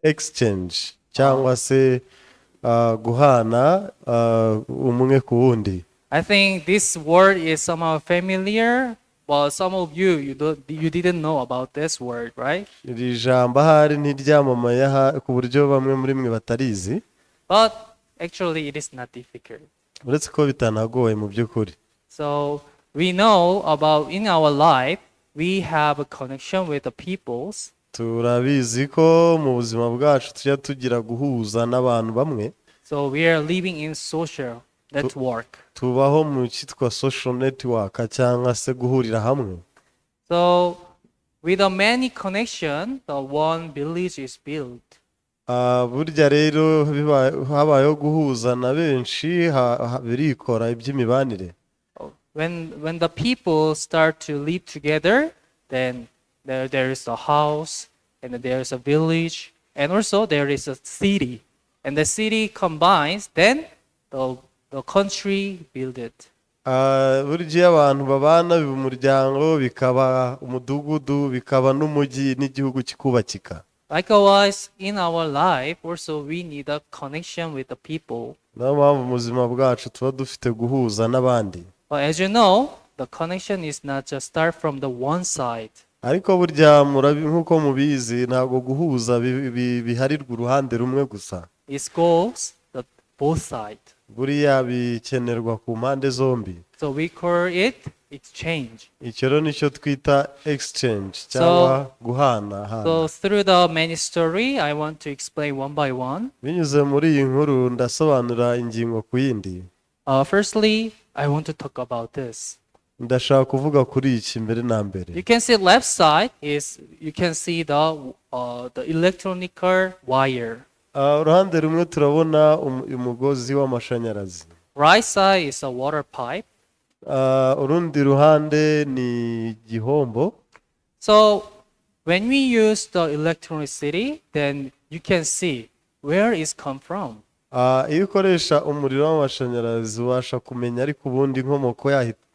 exchange cyangwa se guhana umwe ku wundi. I think this word is somehow familiar, but some of you didn't know about this word, right? Iri jambo ahari ntiryamamaye ku buryo bamwe muri mwe batarizi, But actually it is not difficult. uretse ko bitanagoye mu by'ukuri. So we know about in our life we have a connection with the peoples. Turabizi ko mu buzima bwacu tujya tugira guhuza n'abantu bamwe. So we are living in social network. Tubaho mu cyitwa social network cyangwa se guhurira hamwe. So with a many connection, the one village is built. Burya rero habayeho guhuza na benshi birikora iby'imibanire. When the people start to live together, then there is a house, and there is a village, and also there is a city. And the city combines, then the country build it. Burya abantu babana biba umuryango, bikaba umudugudu, bikaba n'umujyi n'igihugu kikubakika. Likewise, in our life, also we need a connection with the people. Niyo mpamvu mu buzima bwacu tuba dufite guhuza n'abandi. But as you know, the connection is not just start from the one side. Ariko burya nk'uko mubizi ntabwo guhuza biharirwa uruhande rumwe gusa. It goes the both sides. Buriya bikenerwa ku mpande zombi. So we call it exchange. Icyo rero nicyo twita exchange cyangwa guhanahana. So through the many story, I want to explain one by one. Binyuze muri iyi nkuru ndasobanura ingingo ku yindi. Firstly, I want to talk about this. Ndashaka kuvuga kuri iki mbere na mbere. You can see left side is you can see the electronical wire. Uruhande rumwe turabona umugozi w'amashanyarazi. Right side is a water pipe. Urundi ruhande ni igihombo. So when we use the electricity, then you can see where it come from. Iyo ukoresha umuriro w'amashanyarazi ubasha kumenya ariko ubundi inkomoko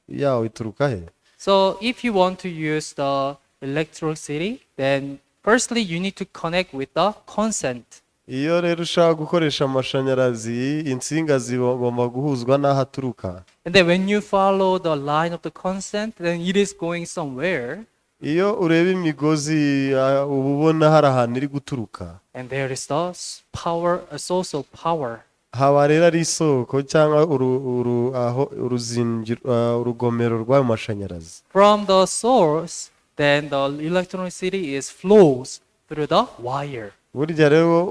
yawo ituruka he. So if you want to use the electricity, then firstly you need to connect with the consent. Iyo rero ushaka gukoresha amashanyarazi insinga zigomba guhuzwa n'aho aturuka. And then when you follow the line of the consent, then it is going somewhere. Iyo ureba imigozi uba ubona hari ahantu iri guturuka. And there is the power, a source of power. Haba rero ari isoko cyangwa urugomero rw'ayo mashanyarazi. From the source, then the electricity is flows through the wire. Burya rero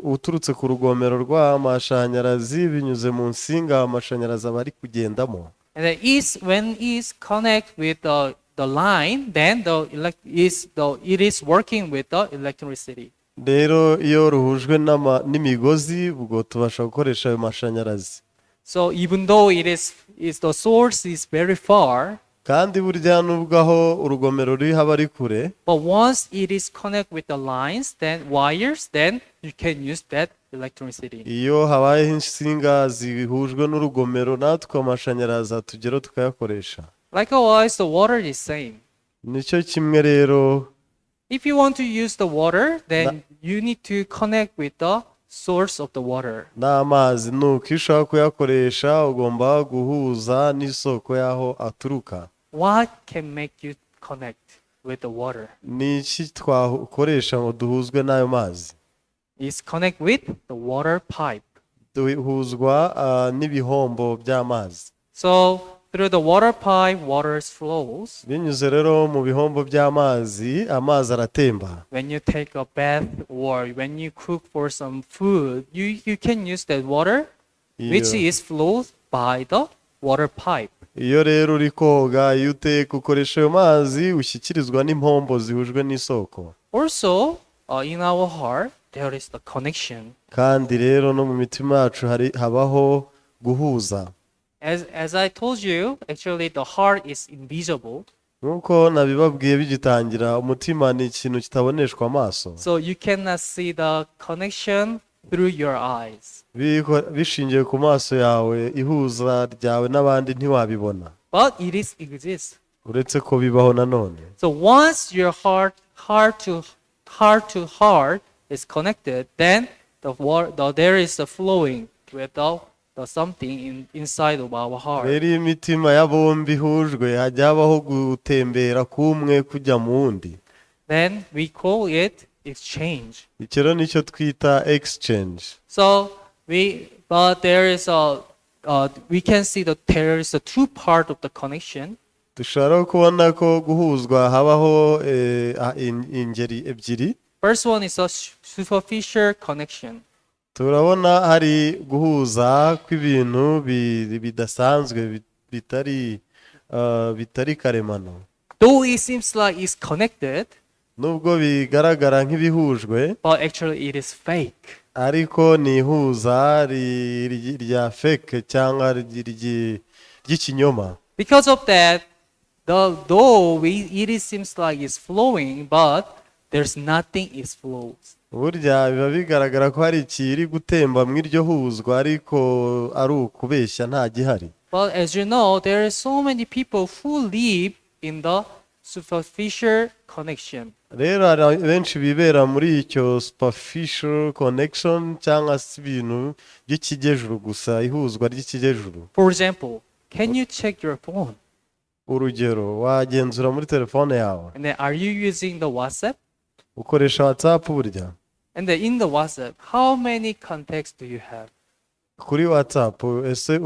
uturutse ku rugomero rw'amashanyarazi binyuze mu nsinga amashanyarazi aba ari kugendamo. And then when is connect with the line, then it is working with the electricity. Rero iyo ruhujwe n'imigozi ubwo tubasha gukoresha ayo mashanyarazi. So even though the source is very far, kandi burya nubwo aho urugomero ruri haba ari kure, but once it is connect with the lines, then wires, then you can use that electricity. Iyo habayeho insinga zihujwe n'urugomero natwe amashanyarazi atugeraho tukayakoresha. Likewise, the water is same. Nicyo kimwe rero. If you want to use the water, then you need to connect with the source of the water. N'amazi nuko iyo ushaka kuyakoresha ugomba guhuza n'isoko y'aho aturuka. What can make you connect with the water? Ni iki twakoresha ngo duhuzwe n'ayo mazi? Is connect with the water pipe. Duhuzwa n'ibihombo by'amazi. So through the water pipe, water flows. Binyuze rero mu bihombo by'amazi, amazi aratemba. When you take a bath or when you cook for some food, you can use that water, which is flowed by the water pipe. Iyo rero uri koga, iyo uteka ukoresha ayo mazi ushyikirizwa n'impombo zihujwe n'isoko. Also, in our heart, there is the connection. Kandi rero no mu mitima yacu habaho guhuza. As I told you, actually the heart is invisible. Nuko nabibabwiye bigitangira umutima ni ikintu kitaboneshwa amaso. So you cannot see the connection through your eyes. Bishingiye ku maso yawe ihuza ryawe n'abandi ntiwabibona. But it exists. Uretse ko bibaho nanone. So once your heart to heart is connected, then there is a flowing with the something inside of our heart. rero iyo imitima ya bombi ihujwe hajya habaho gutembera kumwe kujya mu wundi. Then we call it exchange. Icyo rero nicyo twita exchange. So we can see that there is a two part of the connection. Dushobora kubona ko guhuzwa habaho ingeri ebyiri. First one is a superficial connection. Turabona hari guhuza kw'ibintu bidasanzwe bitari karemano. Though it seems like it's connected, nubwo bigaragara nk'ibihujwe, but actually it is fake. ariko ni ihuza rya fake cyangwa ry'ikinyoma. Because of that, it seems like it's flowing, but there's nothing is flows. Burya biba bigaragara ko hari ikiri gutemba mu iryo huzwa, ariko ari ukubeshya nta gihari. But as you know, there are so many people who live in the superficial connection. Rero hari benshi bibera muri icyo superficial connection cyangwa se ibintu by'ikigejuru gusa, ihuzwa ry'ikigejuru. For example, can you check your phone? Urugero, wagenzura muri telefone yawe. And then are you using the WhatsApp? Ukoresha WhatsApp burya. And then in the WhatsApp, how many contacts do you have? Kuri WhatsApp ese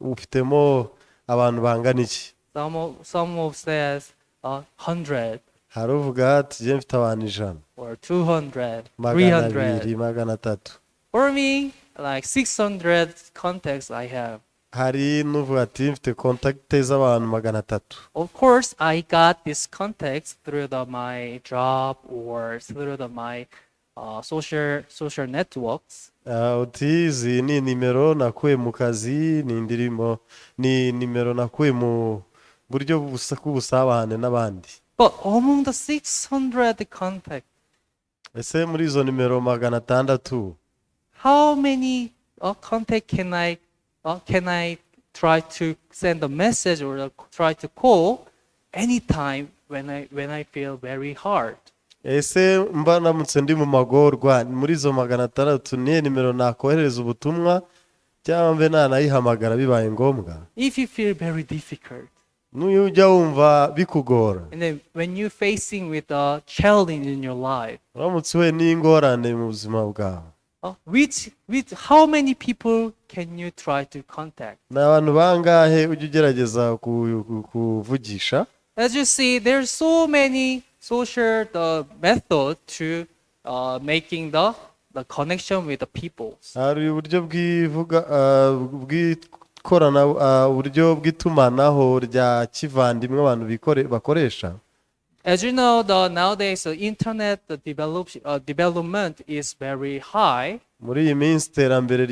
ufitemo abantu bangana iki? Some says 100. Hari uvuga ati je mfite abantu 100 or 200, 200 300. 300. For me, like 600 contacts I have. Hari n'uvuga ati mfite contact z'abantu 300. Of course, I got these contacts through my job or through my social networks. Utizi ni nimero nakuye mu kazi, ni nimero nakuye mu buryo bw'ubusabane n'abandi. But among the 600 contacts, ese muri izo nimero 600, how many contact can I try to send a message or try to call anytime when I feel very hard? ese mba namutse ndi mu magorwa, muri izo 600 niye nimero nakohereza ubutumwa cyangwa mbe nanayihamagara bibaye ngombwa? If you feel very difficult, n'ujya wumva bikugora, and then when you're facing with a challenge in your life, uramutse we n'ingorane mu buzima bwawe, with how many people can you try to contact? ni abantu bangahe ujya ugerageza kuvugisha? As you see, there's so many social method to making the connection with the people. Hari uburyo bw'ikorana, uburyo bw'itumanaho rya kivandimwe abantu bakoresha. As you know, nowadays the internet development is very high. Muri iyi minsi iterambere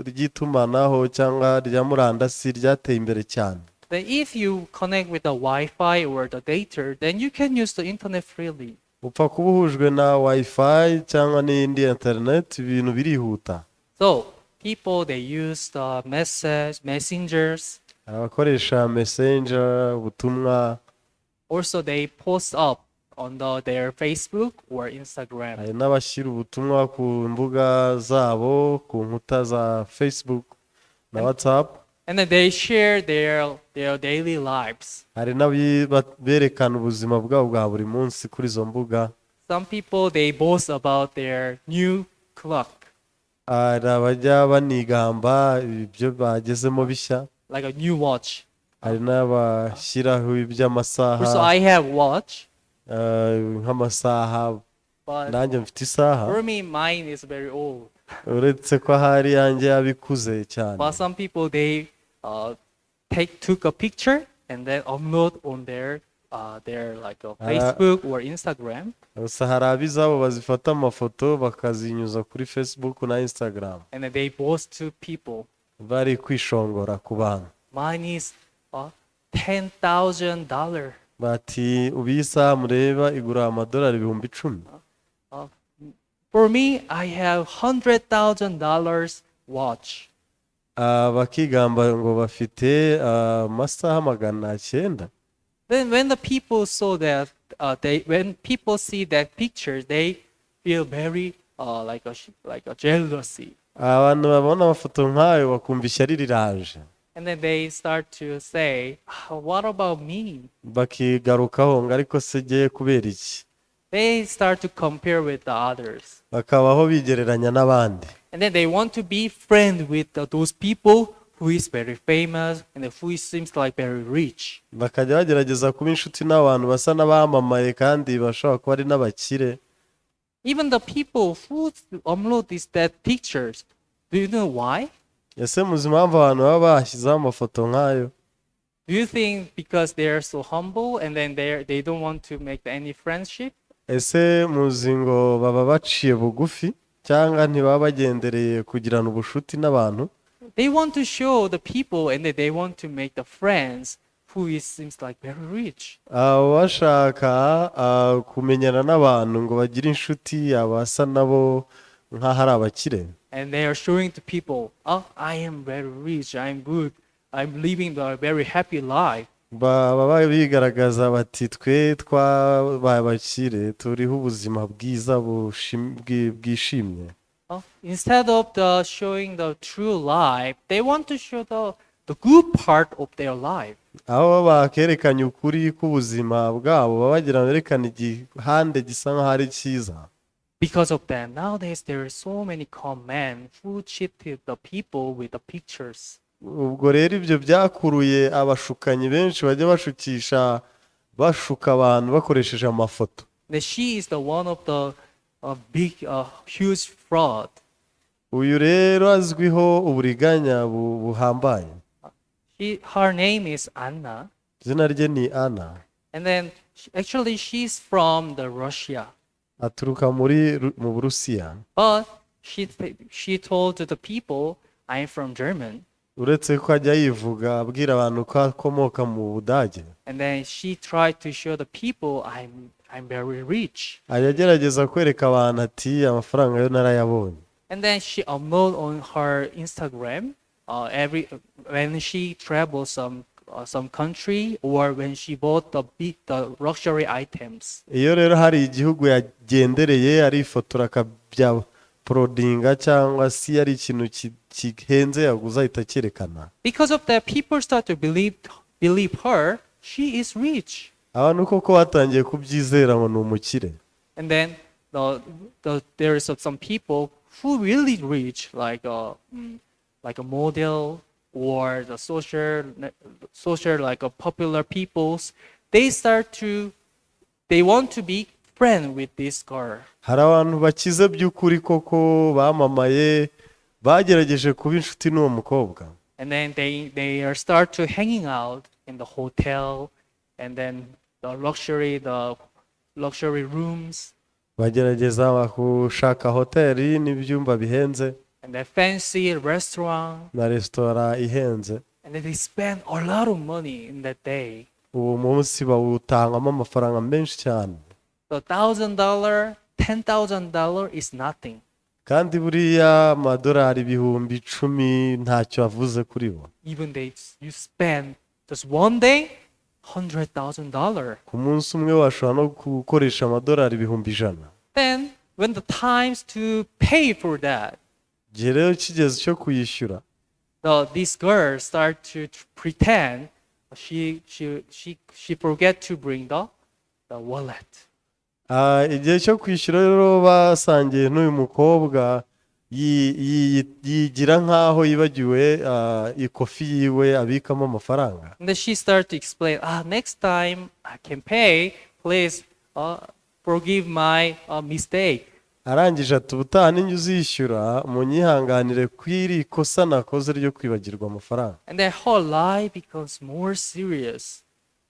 ry'itumanaho cyangwa rya murandasi ryateye imbere cyane. Then if you connect with the Wi-Fi or the data, then you can use the internet freely. Upfa kuba uhujwe na Wi-Fi cyangwa n'indi internet, ibintu birihuta. So people, they use the messengers. Abakoresha messenger, ubutumwa. Also, they post up on their Facebook or Instagram. Hari n'abashyira ubutumwa ku mbuga zabo, ku nkuta za Facebook na WhatsApp. And then they share their daily lives. Hari n'aberekana ubuzima bwabo bwa buri munsi kuri izo mbuga. Some people, they boast about their new clock. Hari abajya banigamba ibyo bagezemo bishya. Like a new watch. Hari n'abashyiraho iby'amasaha. Also, I have watch. Nk'amasaha, But nanjye mfite isaha. for me, mine is very old. Uretse ko hari yanjye yabikuze cyane. But some people, they took a picture and then upload on their like Facebook or Instagram. Gusa hari abizabo bazifata amafoto bakazinyuza kuri Facebook na Instagram. And then they boast to people. Bari kwishongora ku bantu. Mine is $10,000. Bati ubisa mureba igura amadolari 10,000. For me, I have $100,000 watch. Bakigamba ngo bafite amasaha 900. Then when the people saw that, when people see that picture, they feel very like a jealousy, abantu babona amafoto nk'ayo bakumva ishyari riraje, and then they start to say, "What about me?" bakigarukaho ngo ariko se jye kubera iki, They start to compare with the others, bakabaho bigereranya n'abandi, and then they want to be friends with those people who is very famous and who seems like very rich. bakajya bagerageza kuba inshuti n'abantu basa n'abamamaye kandi bashobora kuba ari n'abakire. Even the people who upload that pictures, do you know why? Ese muzi impamvu abantu baba bashyizeho amafoto nk'ayo? Do you think because they are so humble and then they don't want to make any friendship? Ese muzi ngo baba baciye bugufi cyangwa ntibaba bagendereye kugirana ubushuti n'abantu? They want to show the people and then they want to make the friends who seems like very rich. Bashaka kumenyana n'abantu ngo bagire inshuti abasa nabo nk'aho ari abakire. And they are showing to people, oh, I am very rich, I'm good, I'm living a very happy life. Baba bigaragaza bati twe twabaye abakire turiho ubuzima bwiza bwishimye. Instead of showing the true life, they want to show the good part of their life. Aho bakerekanye ukuri k'ubuzima bwabo baba bagira berekana igihande gisa nk'aho ari cyiza. Because of that, nowadays there are so many con men who cheated the people with the pictures. Ubwo rero ibyo byakuruye abashukanyi benshi bajya bashuka abantu bakoresheje amafoto. She is the one of the big, huge fraud. Uyu rero azwiho uburiganya buhambaye. Her name is Anna. Izina rye ni Anna. And then actually she's from the Russia. Aturuka mu Burusiya. But she told to the people, I'm from German. Uretse ko ajya yivuga abwira abantu ko akomoka mu Budage. And then she tried to show the people I'm very rich. Agerageza kwereka abantu ati amafaranga yo narayabonye. And then she upload on her Instagram when she travels some country or when she bought the luxury items. Iyo rero hari igihugu yagendereye arifotora akabya prodinga cyangwa si ari ikintu kihenze yaguza itakerekana. Because of that, people start to believe her. She is rich. Abantu koko batangiye kubyizera ngo ni umukire. And then there is some people who really rich, like a model or the social like popular peoples. They want to be friends with this girl. Hari abantu bakize by'ukuri koko bamamaye bagerageje kuba inshuti n'uwo mukobwa. And then they are start to hanging out in the hotel and then the luxury rooms. Bagerageza gushaka hoteli n'ibyumba bihenze. And the fancy restaurant. Na restaurant ihenze. And then they spend a lot of money in that day. Uwo munsi bawutangamo amafaranga menshi cyane. The $1,000, $10,000 is nothing. Kandi buriya amadolari 10,000 ntacyo avuze kuri bo. Even you spend just one day $100,000. Ku munsi umwe washobora no gukoresha amadolari 100,000. Then when the times to pay for that, gihe rero kigeze cyo kuyishyura, this girl start to pretend she forget to bring the wallet. Igihe cyo kwishyura rero basangiye n'uyu mukobwa yigira nkaho yibagiwe ikofi yiwe abikamo amafaranga. And then she start to explain, next time I can pay, please forgive my mistake. Arangije ati ubutaha ninjye uzishyura munyihanganire kw'iri kosa nakoze ryo kwibagirwa amafaranga. And then her life becomes more serious.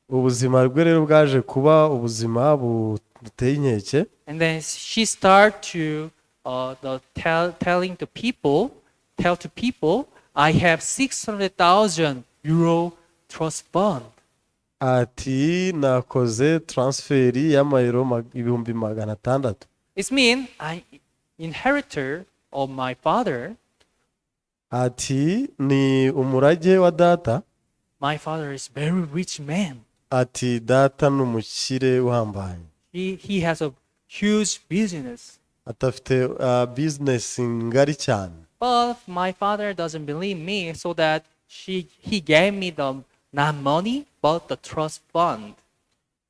Ubuzima rwe rero bwaje kuba ubuzima buteye inkeke. And then she start to tell to people, I have 600,000 euro trust fund. Ati nakoze transferi y'amayero 600,000. It means I inheritor of my father. Ati ni umurage wa data. My father is very rich man. ati data ni umukire uhambaye, He has a huge business. atafite business ngari cyane, But my father doesn't believe me, so that he gave me the not money but the trust fund.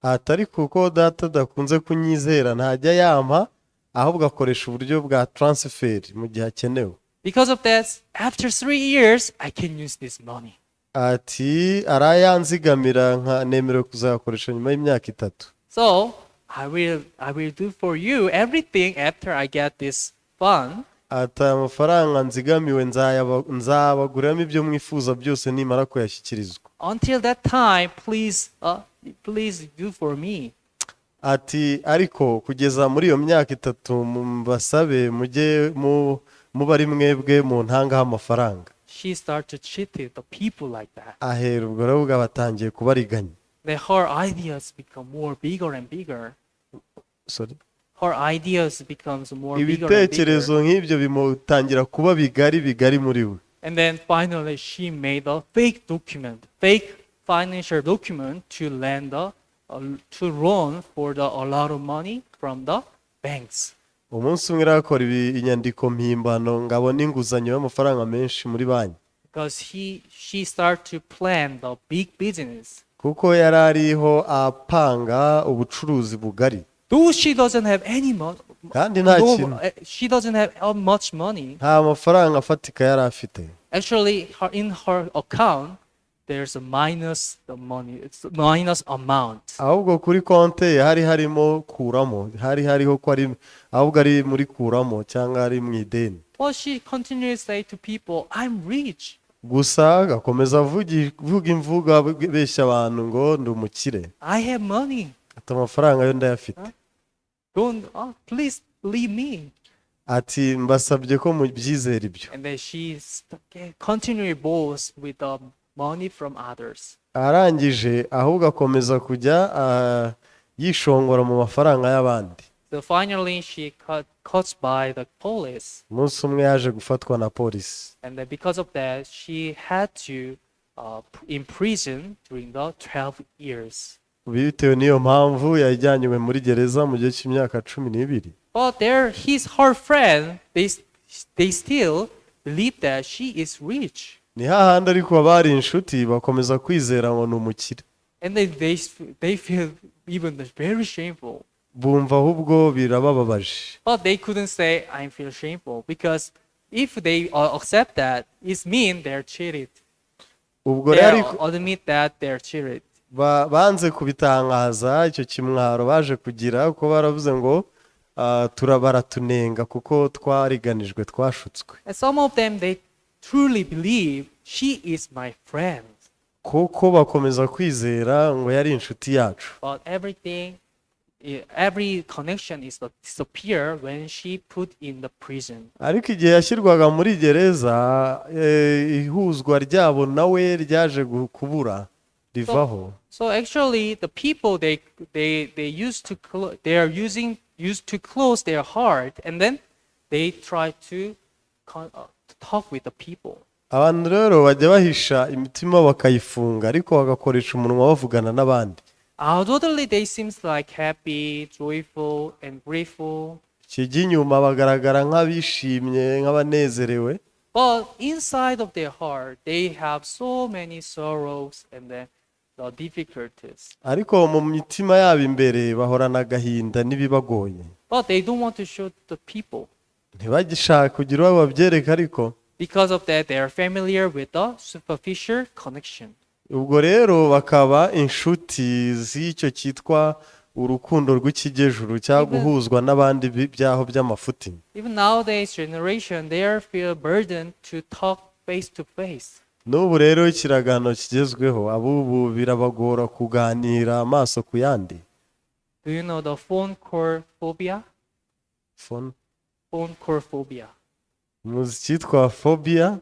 atari kuko data adakunze kunyizera ntajya yampa, ahubwo akoresha uburyo bwa transfer mu gihe akenewe. Because of that, after 3 years, I can use this money. Ati arayanzigamira nemerewe kuzayakoresha nyuma y'imyaka 3. So I will do for you everything after I get this fund. Ati amafaranga nzigamiwe nzabaguriramo ibyo mwifuza byose nimara kuyashyikirizwa. Until that time, please do for me. Ati ariko kugeza muri iyo myaka 3 mbasabe mujye muba ari mwebwe mu ntangaho amafaranga. She started to cheat the people like that. Ahera ubwo rero batangiye kubariganya. Her ideas become more bigger and bigger. Sorry. Her ideas becomes more bigger and Ibitekerezo bigger. nk'ibyo bimutangira kuba bigari muri we. And then finally she made a fake financial document to to loan for a lot of money from the banks. Umunsi umwe rakora inyandiko mpimbano ngabona inguzanyo y'amafaranga menshi muri banki. Because she started to plan the big business. Kuko yarariho apanga ubucuruzi bugari. Though she doesn't have any money, Kandi nta kintu, she doesn't have much money. nta mafaranga afatika yari afite. Actually, in her account, there's a minus the money. It's a minus amount. Ahubwo kuri konte ye hari harimo kuramo, hariho ko ari ahubwo ari muri kuramo cyangwa ari mu ideni. But she continues to say to people, I'm rich. Gusa agakomeza vuga imvuga beshya abantu ngo ndi umukire. I have money. Ati amafaranga yo ndayafite. Please leave me. Ati mbasabye ko mubyizera ibyo. And then she continually boasts with the money from others. Arangije ahubwo akomeza kujya yishongora mu mafaranga y'abandi. So finally she caught by the police. Umunsi umwe yaje gufatwa na polisi. And then because of that, she had to in prison during the 12 years. Bitewe n'iyo mpamvu yajyanywe muri gereza mu gihe cy'imyaka 12. But her friend, they still believe that she is rich. Ni hahandi ariko abari inshuti bakomeza kwizera ngo ni umukire. And they feel even very shameful. Bumva ahubwo birabababaje. But they couldn't say I feel shameful, because if they accept that, it means they're cheated. Ubwo They rero admit that they're cheated. banze kubitangaza icyo kimwaro baje kugira kuko baravuze ngo turabaratunenga kuko twariganijwe twashutswe. And some of them, they truly believe she is my friend. Kuko bakomeza kwizera ngo yari inshuti yacu. But every connection is disappear when she put in the prison. Ariko igihe yashyirwaga muri gereza ihuzwa ryabo nawe ryaje kubura rivaho. So actually, the people used to close their heart, and then they try to talk with the people. Abantu rero bajya bahisha imitima bakayifunga ariko bagakoresha umunwa bavugana n'abandi. Outwardly, they seems like happy, joyful, and grateful. Kijya inyuma bagaragara nk'abishimye nk'abanezerewe. But inside of their heart, they have so many sorrows and the difficulties. Ariko mu mitima yabo imbere bahorana agahinda n'ibibagoye. But they don't want to show the people. Ntibagishaka kugira uwo babyereka ariko. Because of that, they are familiar with the superficial connection. Ubwo rero bakaba inshuti z'icyo cyitwa urukundo rw'ikigejuru cyangwa guhuzwa n'abandi byaho by'amafuti. Even nowadays generation, they feel burdened to talk face to face. N'ubu rero ikiragano kigezweho abubu birabagora kuganira amaso ku yandi. Do you know the phone call phobia? Phone call phobia. Muzi cyitwa phobia.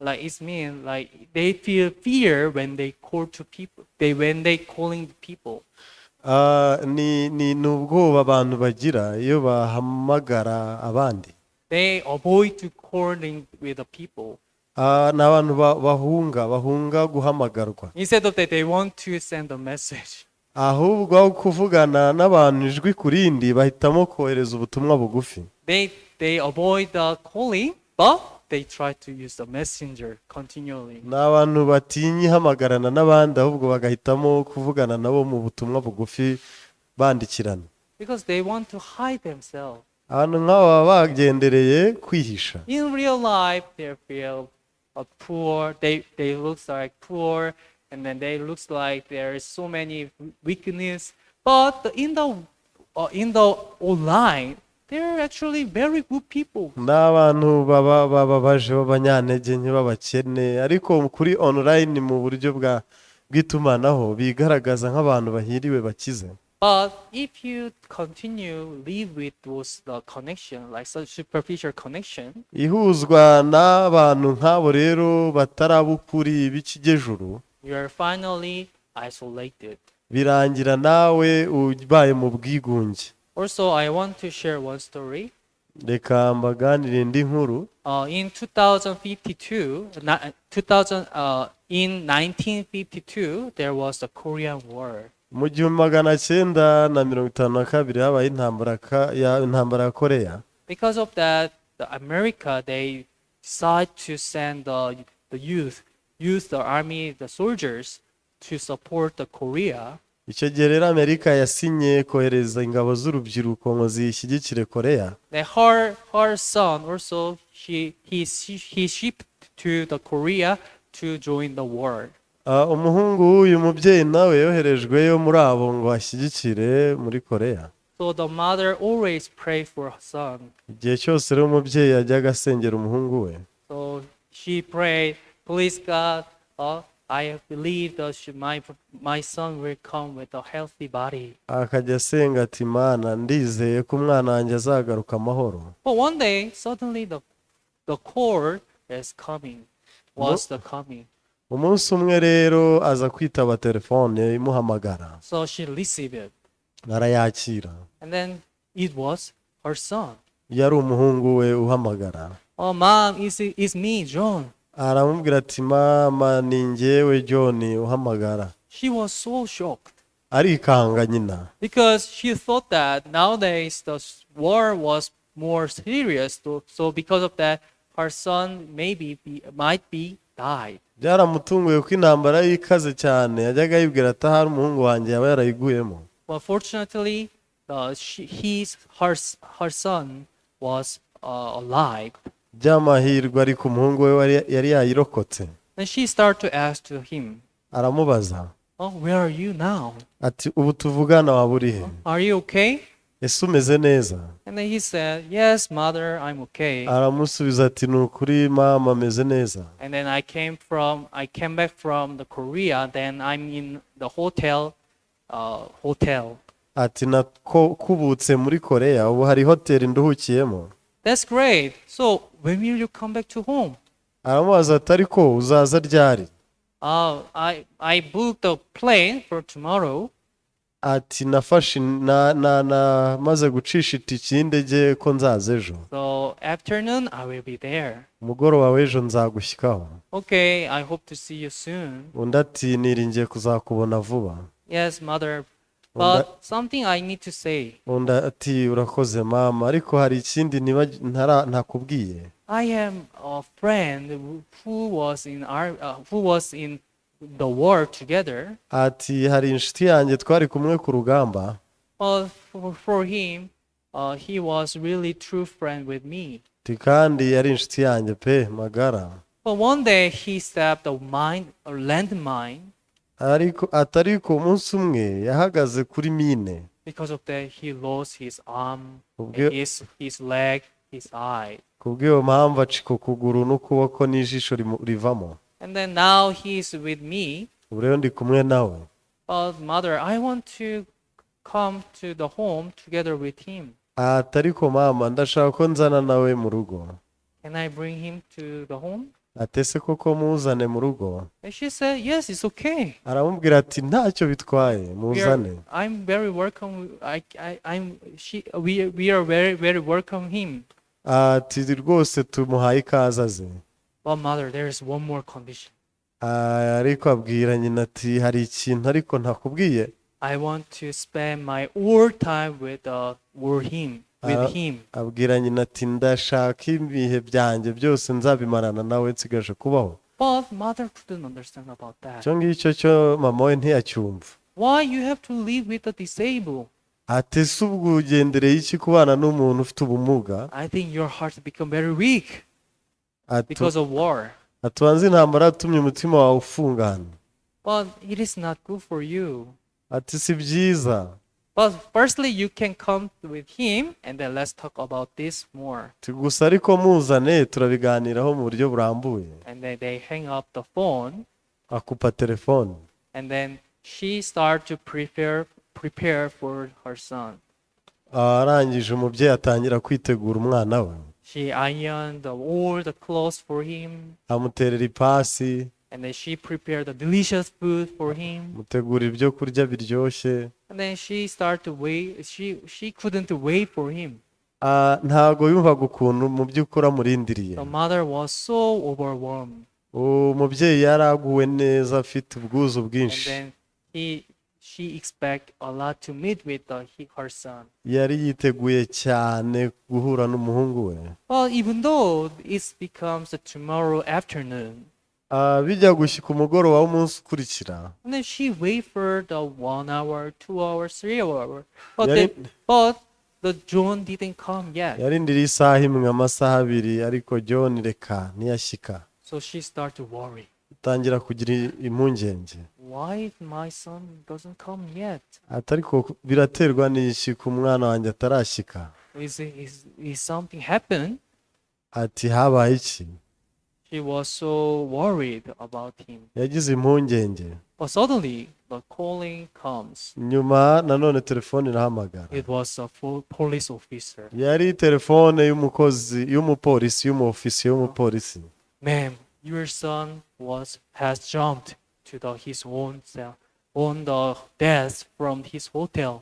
Like it means like they feel fear when they call to people. When they calling people. Ni ubwoba abantu bagira iyo bahamagara abandi. They avoid to calling with the people. ni abantu bahunga guhamagarwa, Instead of that, they want to send a message. ahubwo aho kuvugana n'abantu ijwi ku rindi bahitamo kohereza ubutumwa bugufi. They avoid the calling, but they try to use the messenger continually. Ni abantu batinya ihamagarana n'abandi, ahubwo bagahitamo kuvugana nabo mu butumwa bugufi bandikirana. Because they want to hide themselves. Abantu nk'abo baba bagendereye kwihisha. In real life, they feel poor. They look like poor, and then they looks like there is so many weakness. But in the online, they're actually very good people. Ni abantu bababaje b'abanyantege nke b'abakene, ariko kuri online mu buryo bw'itumanaho bigaragaza nk'abantu bahiriwe bakize. But if you continue live with those connection, like such superficial connection, Ihuzwa n'abantu nk'abo rero batarabukuri b'ikigejuru, you are finally isolated. birangira nawe ubaye mu bwigunge. Also, I want to share one story. Reka mbaganire indi nkuru. In 2052, in 1952, there was the Korean War. Mu 1952 habaye intambara ya Korea. Because of that, the America, they decide to send the the army, the soldiers to support the Korea. Icyo gihe rero Amerika yasinye kohereza ingabo z'urubyiruko ngo zishyigikire Korea. Her son also he shipped to the Korea to join the war. Umuhungu w'uyu mubyeyi nawe yoherejweyo muri abo ngo ashyigikire muri Korea. So the mother always pray for her son. Igihe cyose rero umubyeyi yajyaga asengera umuhungu we. So she prayed, please God, I believe that my son will come with a healthy body. Akajya asenga ati Mana, ndizeye ko umwana wanjye azagaruka amahoro. But one day, suddenly the call is coming. Was the coming. Umunsi umwe rero aza kwitaba telefone imuhamagara. So she received it. Arayakira. And then it was her son. Yari umuhungu we uhamagara. Oh, mom, it's me, John. Aramubwira ati mama, ni njyewe John uhamagara. She was so shocked. Arikanga nyina. Because she thought that nowadays the war was more serious. So because of that, her son might be died. Byaramutunguye ko intambara yikaze cyane, yajyaga yibwira ati ahari umuhungu wanjye yaba yarayiguyemo. But fortunately, her son was alive. Byamahirwe ariko umuhungu we yari yayirokotse. And she started to ask to him, Aramubaza. oh, where are you now? Ati ubu tuvugana waba uri he? Are you okay? Ese umeze neza? And then he said, yes, mother, I'm okay. Aramusubiza ati ni ukuri mama, ameze neza. And then I came back from the Korea. Then I'm in the hotel. Ati nakubutse muri Korea, ubu hari hoteli nduhukiyemo. That's great. So when will you come back to home? Aramubaza ati ariko uzaza ryari? I booked a plane for tomorrow. Ati nafashe maze gucisha itike y'indege ko nzaza ejo. So afternoon I will be there. Umugoroba w'ejo nzagushyikaho. Okay, I hope to see you soon. Undi ati niringiye kuzakubona vuba. Yes, mother. But something I need to say. Undi ati urakoze mama, ariko hari ikindi ntakubwiye. I am a friend who was in the war together. Ati hari inshuti yanjye twari kumwe ku rugamba. But for him, he was really true friend with me. Ati kandi yari inshuti yanjye pe magara. But one day he stepped a landmine. Ariko umunsi umwe yahagaze kuri mine. Because of that, he lost his arm, his leg, his eye. Kubw'iyo mpamvu acika ukuguru n'ukuboko n'ijisho rivamo. And then now he's with me. Ubu rero ndi kumwe nawe. But mother, I want to come to the home together with him. Ati ariko mama, ndashaka ko nzana nawe mu rugo. Can I bring him to the home? Ati ese koko muzane mu rugo? And she said, yes, it's okay. Aramubwira ati ntacyo bitwaye, muzane. I'm very welcome. We are very, very welcome him. Ati rwose tumuhaye ikaze aze. But mother, there is one more condition. ariko abwira nyina ati hari ikintu ariko ntakubwiye. I want to spend my all time with him. Abwira nyina ati ndashaka ibihe byanjye byose nzabimarana nawe nsigaje kubaho. But mother couldn't understand about that. icyo ngicyo cyo mama we ntiyacyumva. Why you have to live with the disabled? ati se ubwo ugendereye iki kubana n'umuntu ufite ubumuga? I think your heart become very weak because of war. atubanza intambara yatumye umutima wawe ufungana. But it is not good for you. ati si byiza. But firstly, you can come with him, and then let's talk about this more. gusa ariko muzane turabiganiraho mu buryo burambuye. And then they hang up the phone, akupa telefone. and then she start to prepare for her son. arangije umubyeyi atangira kwitegura umwana we. She ironed all the clothes for him, amuterera ipasi. and then she prepared the delicious food for him. mutegura ibyo kurya biryoshye. And then she started to wait. She couldn't wait for him. ntago yumvaga ukuntu mu by'ukuri amurindiriye. The mother was so overwhelmed. umubyeyi yari aguwe neza afite ubwuzu And bwinshi. then she expect a lot to meet with her son. yari yiteguye cyane guhura n'umuhungu we. Well, even though it becomes tomorrow afternoon, bijya gushyika umugoroba w'umunsi ukurikira. and then she wait for the 1 hour, 2 hours, 3 hours. Yari- But the John didn't come yet. yarindiriye isaha imwe amasaha abiri ariko John reka ntiyashyika. So she started to worry. atangira kugira impungenge. Why my son doesn't come yet? ati ariko biraterwa n'iki ku mwana wanjye atarashyika. Is something happened? ati habaye iki? She was so worried about him. yagize impungenge. But suddenly, the calling comes. nyuma nanone telefone irahamagara. It was a police officer. yari telefone y'umupolisi y'umuofisiye w'umupolisi. Ma'am, your son has jumped to his own cell on the desk from his hotel.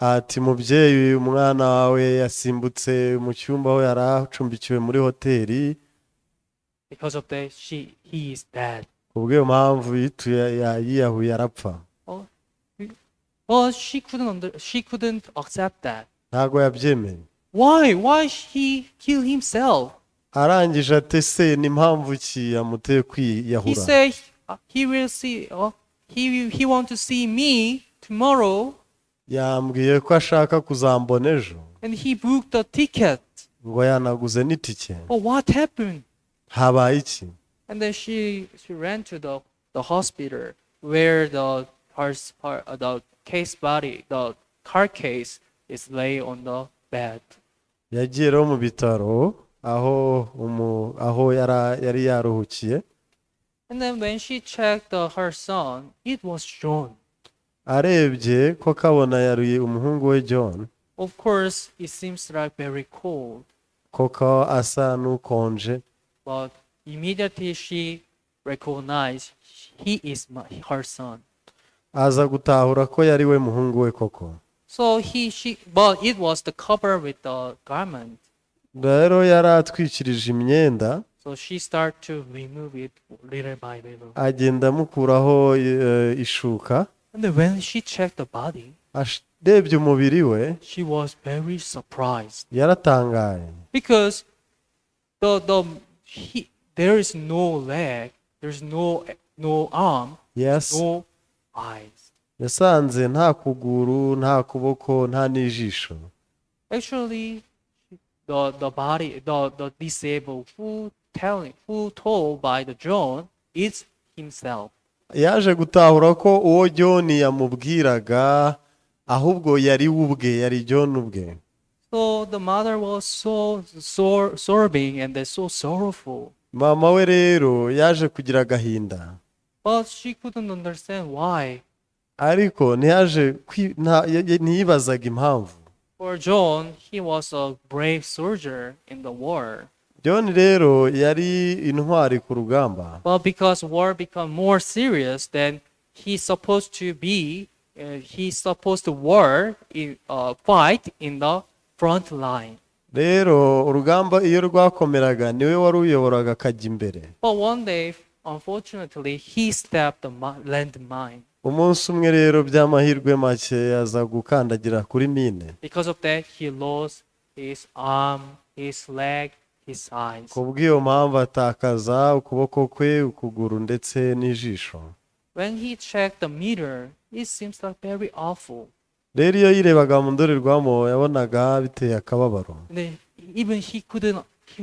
ati mubyeyi umwana wawe yasimbutse mu cyumba aho yari acumbikiwe muri hoteli. Because of that, he is dead. kubw'iyo mpamvu yiyahuye arapfa. But she couldn't accept that. ntago yabyemeye. Why he kill himself? arangije ati se ni impamvu ki yamuteye He kwiyahura? said he will see. He want to see me tomorrow, yambwiye ko ashaka kuzambona ejo. and he booked the ticket. ngo yanaguze n'itike. But what happened? habaye iki? And then she ran to the hospital where the car case is lay on the bed. yagiye rero mu bitaro aho yari yaruhukiye. And then when she checked her son, it was John. arebye ko kabona yaruye umuhungu we John. Of course, it seems like very cold. koko asa n'ukonje. But immediately she recognized he is her son. aza gutahura ko yari we muhungu we koko. So but it was the cover with the garment. rero yari atwikirije imyenda. So she started to remove it little by little. agenda amukuraho ishuka. And then when she checked the body, arebye umubiri we. she was very surprised yaratangaye. because there is no leg, there's no arm, Yes. no eyes. yasanze nta kuguru nta kuboko nta n'ijisho. Actually, the body, the disabled who told by the John is himself. yaje gutahura ko uwo John yamubwiraga ahubwo yari ubwe, yari John ubwe. So the mother was so sobbing and so sorrowful. mama we rero yaje kugira agahinda. But she couldn't understand why. ariko ntiyibazaga impamvu. For John, he was a brave soldier in the war. John rero yari intwari ku rugamba. But because war became more serious, then he's supposed to fight in the front line. rero urugamba iyo rwakomeraga niwe wari uyoboraga akajya imbere. But one day, unfortunately, he stepped the landmine. Umunsi umwe rero by'amahirwe make aza gukandagira kuri mine. Because of that, he lost his arm, his leg, his eyes. Kubw'iyo mpamvu atakaza ukuboko kwe, ukuguru ndetse n'ijisho. When he checked the mirror, it seems like very awful. Rero iyo yirebaga mu ndorerwamo yabonaga biteye akababaro. And then even he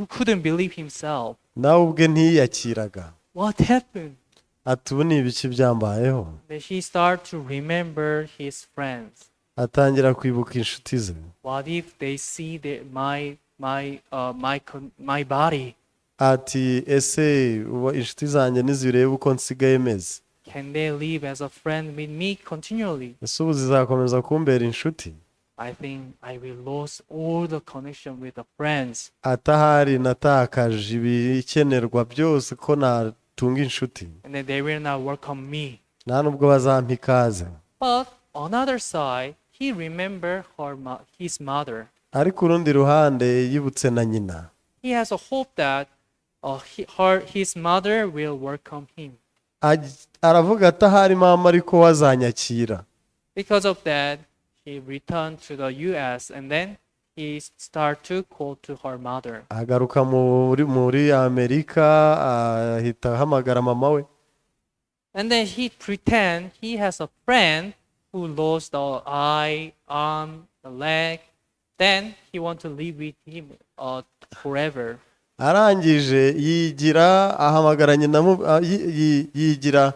couldn't believe himself. Nawe ubwe ntiyiyakiraga. What happened? Ati ubu ni ibiki byambayeho. Then he started to remember his friends. Atangira kwibuka inshuti ze. What if they see my body? Ati ese inshuti zanjye nizireba uko nsigaye meze, Can they live as a friend with me continually? ese ubu zizakomeza kumbera inshuti? I think I will lose all the connection with the friends. Atahari natakaje ibikenerwa byose ko natunga inshuti, And then they will not welcome me. nta nubwo bazampa ikaze. But on the other side, he remembered his mother. Ariko urundi ruhande yibutse na nyina. He has a hope that his mother will welcome him. Aravuga ati ahari mama ariko wazanyakira. Because of that, he returned to the US and then he started to call to her mother. Agaruka muri Amerika, ahita ahamagara mama we. And then he pretend he has a friend who lost the eye, arm, the leg. Then he want to live with him forever. Arangije yigira ahamagara nyina, yigira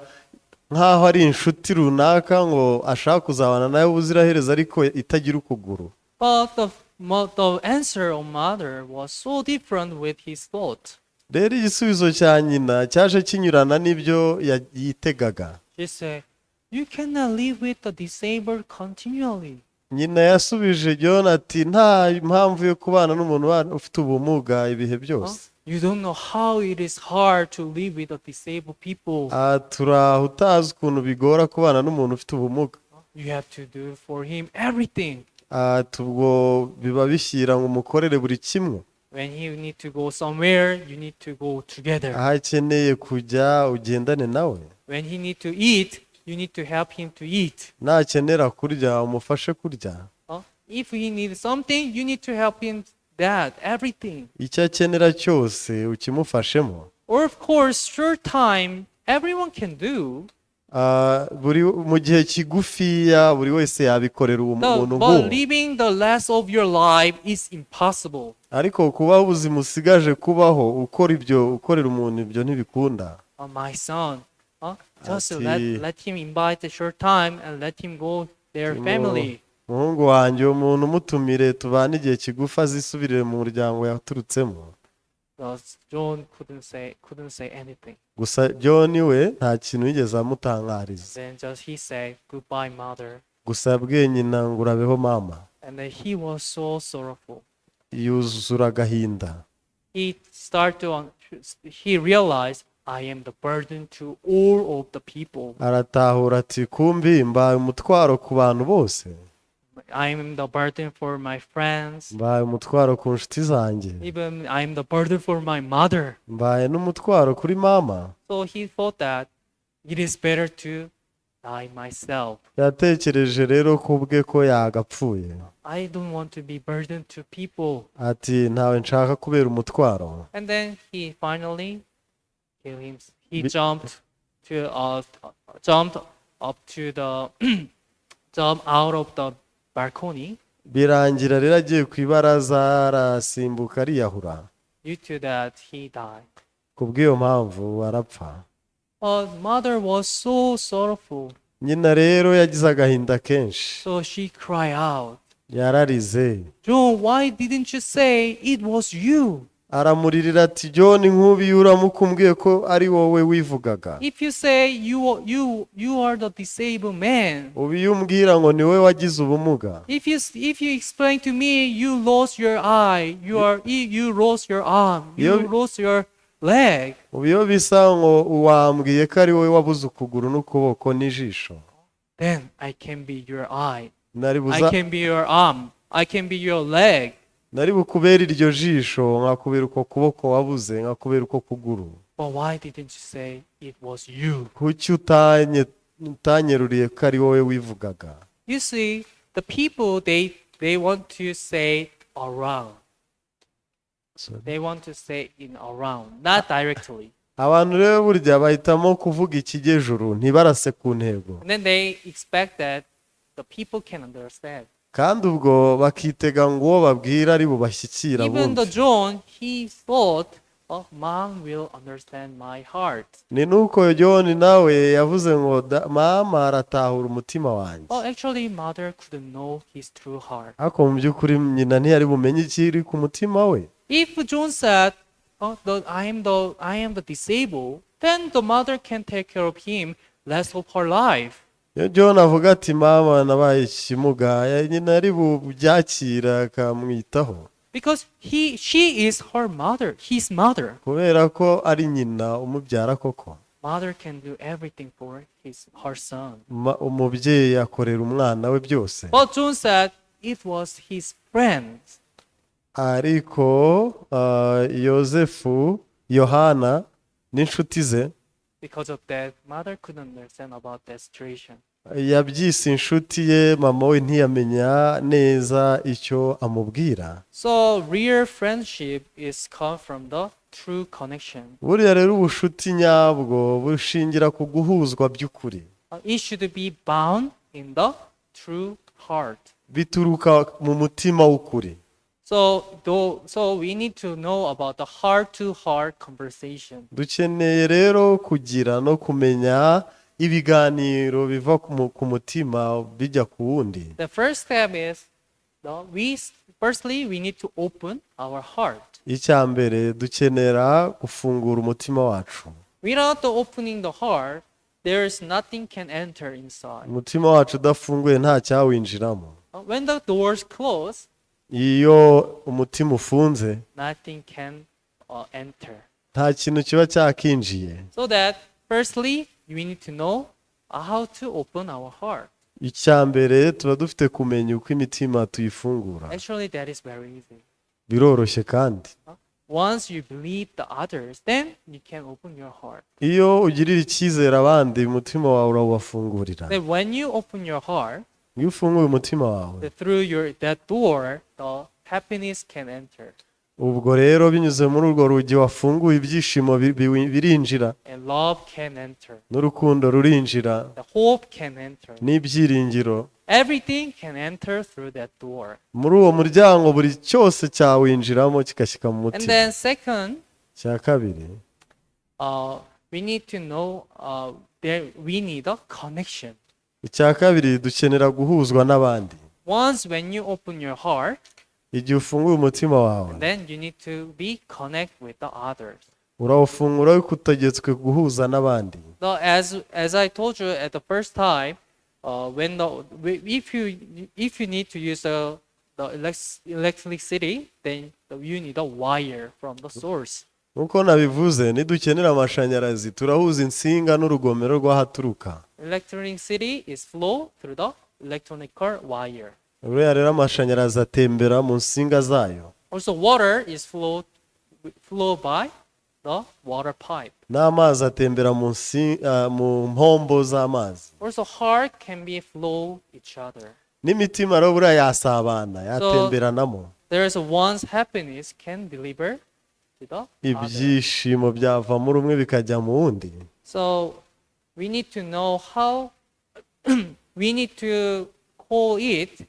nkaho ari inshuti runaka ngo ashaka kuzabana nawe ubuziraherezo ariko itagira ukuguru. But the answer of mother was so different with his thought. Rero igisubizo cya nyina cyaje kinyurana n'ibyo yitegaga. She said, "You cannot live with the disabled continually." Nyina yasubije John ati nta impamvu yo kubana n'umuntu ufite ubumuga ibihe byose. You don't know how it is hard to live with the disabled people. Turaho utazi ukuntu bigora kubana n'umuntu ufite ubumuga. You have to do for him everything. Ubwo biba bishyira ngo umukorere buri kimwe. When you need to go somewhere, you need to go together. Aho akeneye kujya ugendane nawe. When he need to eat, you need to help him to eat. Nakenera kurya umufashe kurya. If he needs something, you need to help him that, everything. Icyo akenera cyose ukimufashemo. Or of course, short time, everyone can do. Mu gihe kigufiya buri wese yabikorera umuntu But nguwo. living the rest of your life is impossible. Ariko kubaho ubuzima usigaje kubaho ukorera umuntu ibyo ntibikunda. My son, just let him invite a short time and let him go their family. Muhungu wanjye umuntu umutumire tubane igihe kigufa azisubirire mu muryango yaturutsemo. John couldn't say anything. Gusa John we nta kintu yigeze amutangariza. Then just he said goodbye, mother. Gusa yabwiye nyina ngo urabeho mama. And then he was so sorrowful. Yuzura agahinda. He realized I am the burden to all of the people. Aratahura ati kumbi mbaye umutwaro ku bantu bose. I am the burden for my friends. Mbaye umutwaro ku nshuti zanjye. Even I am the burden for my mother. Mbaye n'umutwaro kuri mama. So he thought that it is better to die myself. Yatekereje rero kubwe ko yagapfuye. I don't want to be burdened to people. Ati ntawe nshaka kubera umutwaro. And then he finally killed him. He jumped up to the jump out of the balcony. Birangira rero agiye ku ibaraza arasimbuka ariyahura. Due to that, he died. Kubw'iyo mpamvu arapfa. Mother was so sorrowful. Nyina rero yagize agahinda kenshi. So she cried out. Yararize. John, why didn't you say it was you? Aramuririra ati John nkubi uramukumbwiye ko ari wowe wivugaga. If you say you are the disabled man. Ubiyumbwira ngo ni wowe wagize ubumuga. If you explain to me you lost your eye, you lost your arm, you lost your leg. Ubiyo bisa ngo wambwiye ko ari wowe wabuze ukuguru n'ukuboko n'ijisho. Then I can be your eye. I can be your arm. I can be your leg. nari bukubera iryo jisho nkakubera uko kuboko wabuze nkakubera uko kuguru But why didn't you say it was you? kuki utanyeruriye ko ari wowe wivugaga? You see, the people they want to say around. They want to say in around, not directly. abantu rero burya bahitamo kuvuga ikigejuru ntibarase ku ntego, And then they expect that the people can understand. kandi ubwo bakitega ngo uwo babwira ari bubashyikira Even the bumve. John, he thought, oh, mom will understand my heart. ni nuko John nawe yavuze ngo mama aratahura umutima wanjye, Well, actually, mother couldn't know his true heart. ariko mu by'ukuri nyina ntiyari bumenye ikiri ku mutima we. If John said, oh, I am the disabled, then the mother can take care of him rest of her life. iyo John avuga ati mama nabaye ikimuga, nyina ari bubyakira akamwitaho Because she is her mother, his mother. kubera ko ari nyina umubyara koko. Mother can do everything for her son. umubyeyi akorera umwana we byose. But John said it was his friend. ariko Yohana n'inshuti ze Because of that, mother couldn't understand about that situation. yabyise inshuti ye, mama we ntiyamenya neza icyo amubwira. So real friendship is come from the true connection. buriya rero ubushuti nyabwo bushingira ku guhuzwa by'ukuri, It should be bound in the true heart. bituruka mu mutima w'ukuri. So we need to know about the heart-to-heart conversation. dukeneye rero kugira no kumenya ibiganiro biva ku mutima bijya ku wundi. The first step is firstly we need to open our heart. icya mbere dukenera gufungura umutima wacu. Without the opening the heart, there is nothing can enter inside. umutima wacu udafunguye nta cyawinjiramo. When the doors close, iyo umutima ufunze nothing can enter. nta kintu kiba cyakinjiye. So that firstly we need to know how to open our heart. icya mbere tuba dufite kumenya uko imitima tuyifungura. Actually, that is very easy. biroroshye kandi. Once you believe the others, then you can open your heart. iyo ugirira icyizere abandi umutima wawe urawubafungurira. Then when you open your heart, iyo ufunguye umutima wawe through that door, the happiness can enter. ubwo rero binyuze muri urwo rugi wafunguye ibyishimo birinjira, And love can enter. n'urukundo rurinjira, The hope can enter. n'ibyiringiro. Everything can enter through that door. muri uwo muryango buri cyose cyawinjiramo kigashyika mu And mutima. then second, cya kabiri we need to know we need a connection. icya kabiri dukenera guhuzwa n'abandi. Once when you open your heart, igihe ufunguye umutima wawe then you need to be connect with the others. urawufungura ariko utegetswe guhuza n'abandi. So as I told you at the first time, if you need to use the electricity, then you need a wire from the source. nk'uko nabivuze, nidukenera amashanyarazi turahuza insinga n'urugomero rw'ahaturuka. Electricity is flow through the electrical wire. buriya rero amashanyarazi atembera mu nsinga zayo. Also, water is flow by the water pipe. n'amazi atembera mu mpombo z'amazi. Also, heart can be flow each other. n'imitima rero buriya yasabana, yatemberanamo. There is one's happiness can deliver to the other. ibyishimo byava muri umwe bikajya mu wundi. So we need to know how we need to call it.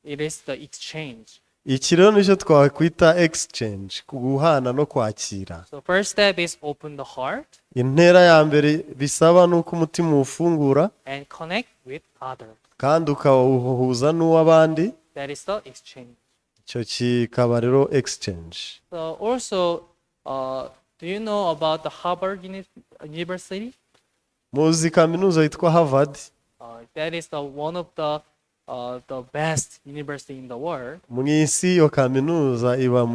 It is the exchange. iki rero nicyo twakwita exchange, guhana no kwakira. So first step is open the heart intera ya mbere bisaba nuko umutima uwufungura and connect with others. kandi ukawuhuza n'uw'abandi. That is the exchange. icyo kikaba rero exchange. So also, do you know about the Harvard University? muzi kaminuza yitwa Harvard? That is one of the best university in the world. mu isi iyo kaminuza iba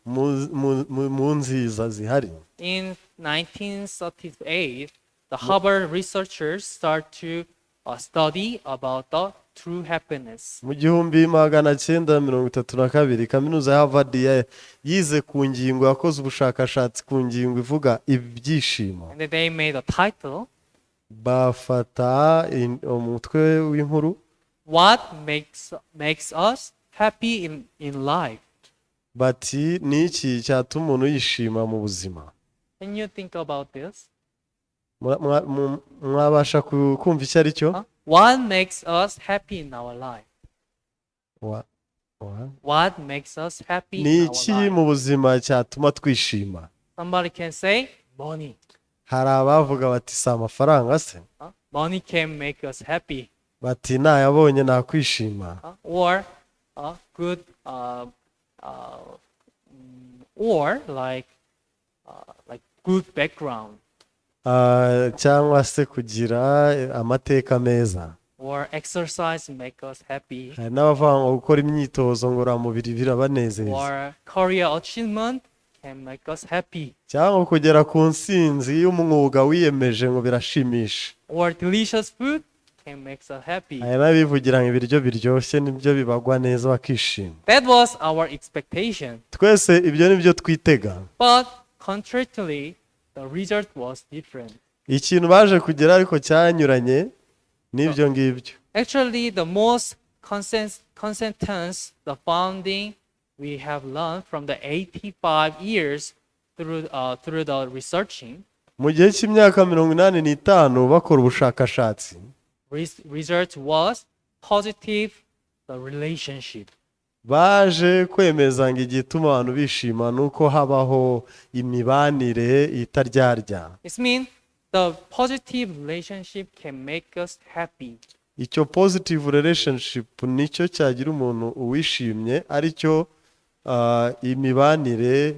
mu nziza zihari. In 1938, the Harvard researchers start to study about the true happiness. mu 1932 kaminuza ya Harvard yize ku ngingo, yakoze ubushakashatsi ku ngingo ivuga ibyishimo. And then they made a title, Bafata umutwe w'inkuru, what makes us happy in life. bati ni iki cyatuma umuntu yishima mu buzima. Can you think about this? Mwabasha kumva icyo ari cyo? What makes us happy in our life? What makes us happy ni in iki our life? mu buzima cyatuma twishima? Somebody can say money. Hari abavuga bati si amafaranga se, Money can make us happy. bati nayabonye nakwishima. Or good or like good background. Cyangwa se kugira amateka meza. Or exercise make us happy. Hari n'abavuga ngo gukora imyitozo ngororamubiri birabanezeza. Or career achievement can make us happy. Cyangwa kugera ku nsinzi y'umwuga wiyemeje ngo birashimisha. Or delicious food can make us happy. Hari n'abivugira ngo ibiryo biryoshye nibyo bibagwa neza bakishima. That was our expectation. Twese ibyo nibyo twitega. But contrarily, the result was different. Ikintu baje kugera ariko cyanyuranye n'ibyo ngibyo. Actually, the most consistence, the founding we have learned from the 85 years through the researching. Mu gihe cy'imyaka 85 bakora ubushakashatsi, Result was positive, the relationship. baje kwemeza ngo igituma abantu bishima nuko habaho imibanire itaryarya. It means the positive relationship can make us happy. Icyo positive relationship nicyo cyagira umuntu uwishimye, aricyo imibanire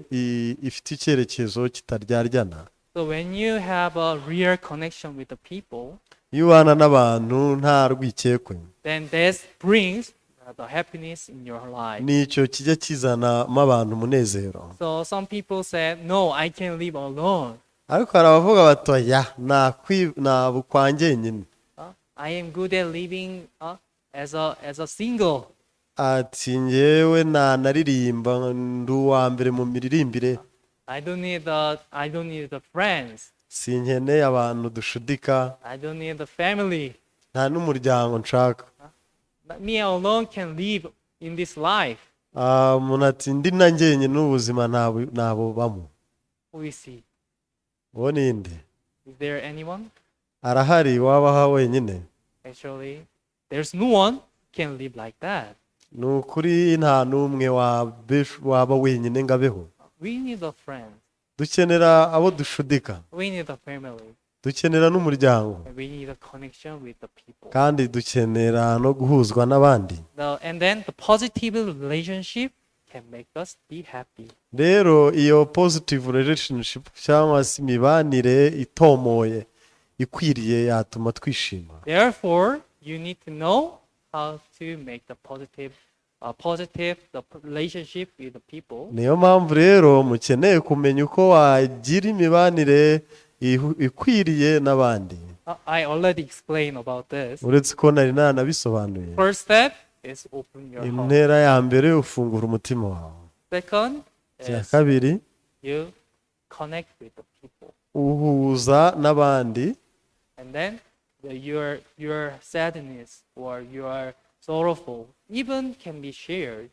ifite icyerekezo kitaryarya. So when you have a real connection with the people, iyo ubana n'abantu nta rwikekwe, then this brings the happiness in your life. nicyo kijya kizanamo abantu umunezero. So some people said, no, I can live alone. Ariko hari abavuga bati oya ntabwo kwa njyenyine. I am good at living as a single. Ati njyewe nanaririmba ndi uwa mbere mu miririmbire. I don't need the friends. Sinkeneye abantu dushudika. I don't need the family. Nta n'umuryango nshaka. But me alone can live in this life. Umuntu ati ndi na njyenyine n'ubuzima ntabubamo. Who is he? Uwo ni nde? Is there anyone? Arahari wabaho wenyine? Actually, there's no one can live like that. Ni ukuri nta n'umwe waba wenyine ngo abeho. We need a friend. Dukenera abo dushudika. We need a family. Dukenera n'umuryango. And we need a connection with the people. Kandi dukenera no guhuzwa n'abandi. And then the positive relationship can make us be happy. Rero iyo positive relationship cyangwa se imibanire itomoye ikwiriye yatuma twishima. Therefore, you need to know how to make the positive the relationship with the people. Niyo mpamvu rero mukeneye kumenya uko wagira imibanire ikwiriye n'abandi. I already explained about this. Uretse ko nari nanabisobanuye. First step is open your heart. Intera ya mbere ufungura umutima wawe. Second Icya is kabiri you connect with the people. uhuza n'abandi. And then your sadness or your sorrowful even can be shared.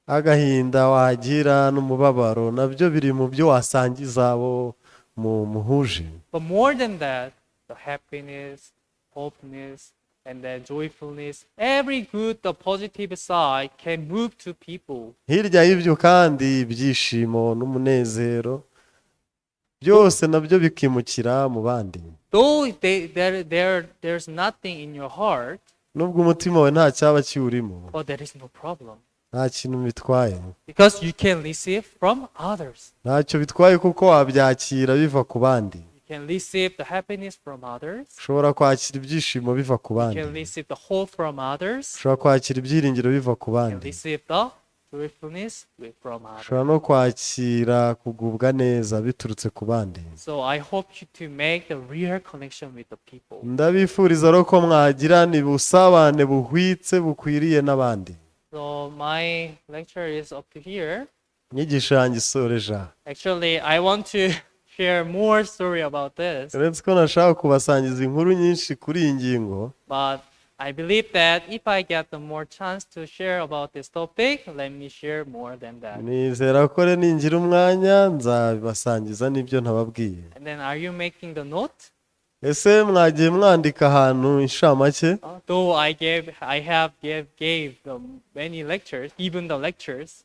Agahinda wagira n'umubabaro nabyo biri mu byo wasangiza abo muhuje. But more than that, the happiness, hopeness, and the joyfulness, every good, the positive side can move to people. Hirya y'ibyo kandi ibyishimo n'umunezero byose nabyo bikimukira mu bandi. Though there's nothing in your heart, Nubwo umutima wawe nta cyaba kiwurimo, but there is no problem. nta kintu bitwaye. Because you can receive from others. Ntacyo bitwaye kuko wabyakira biva ku bandi. You can receive the happiness from others. Ushobora kwakira ibyishimo biva ku You bandi. can receive the hope from others. Ushobora kwakira ibyiringiro biva ku You can bandi. receive the gratefulness from others. ushobora no kwakira kugubwa neza biturutse ku bandi. So I hope you to make the real connection with the people. Ndabifuriza rero ko mwagirana ubusabane buhwitse bukwiriye n'abandi. So my lecture is up to here. Inyigisho yanjye isoreje aha. Actually, I want to share more story about this, uretse ko nashaka kubasangiza inkuru nyinshi kuri iyi ngingo, but I believe that if I get the more chance to share about this topic, let me share more than that. nizera ko rero ningira umwanya nzabibasangiza n'ibyo ntababwiye. And then, are you making the note? Ese mwagiye mwandika ahantu inshamake? Though I have gave the many lectures, even the lectures,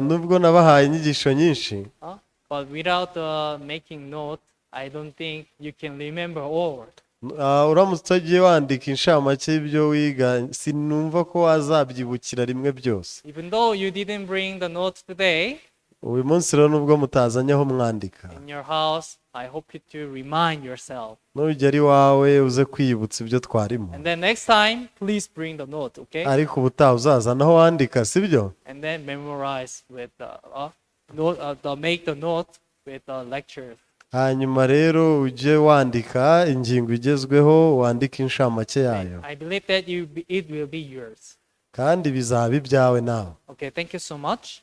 Nubwo nabahaye inyigisho nyinshi, but without making note, I don't think you can remember all. uramutse utagiye wandika inshamake y'ibyo wiga, sinumva ko wazabyibukira rimwe byose. Even though you didn't bring the notes today uyu munsi rero nubwo mutazanye aho mwandika, in your house, I hope you to remind yourself. nugera iwawe uze kwiyibutsa ibyo twarimo. And then next time, please bring the note, okay? ariko ubutaha uzazana aho wandika, sibyo? And then memorize with make the note with the lectures. hanyuma rero ujye wandika ingingo igezweho, wandike inshamake yayo, I believe that it will be yours. kandi bizaba ibyawe nawe. Okay, thank you so much.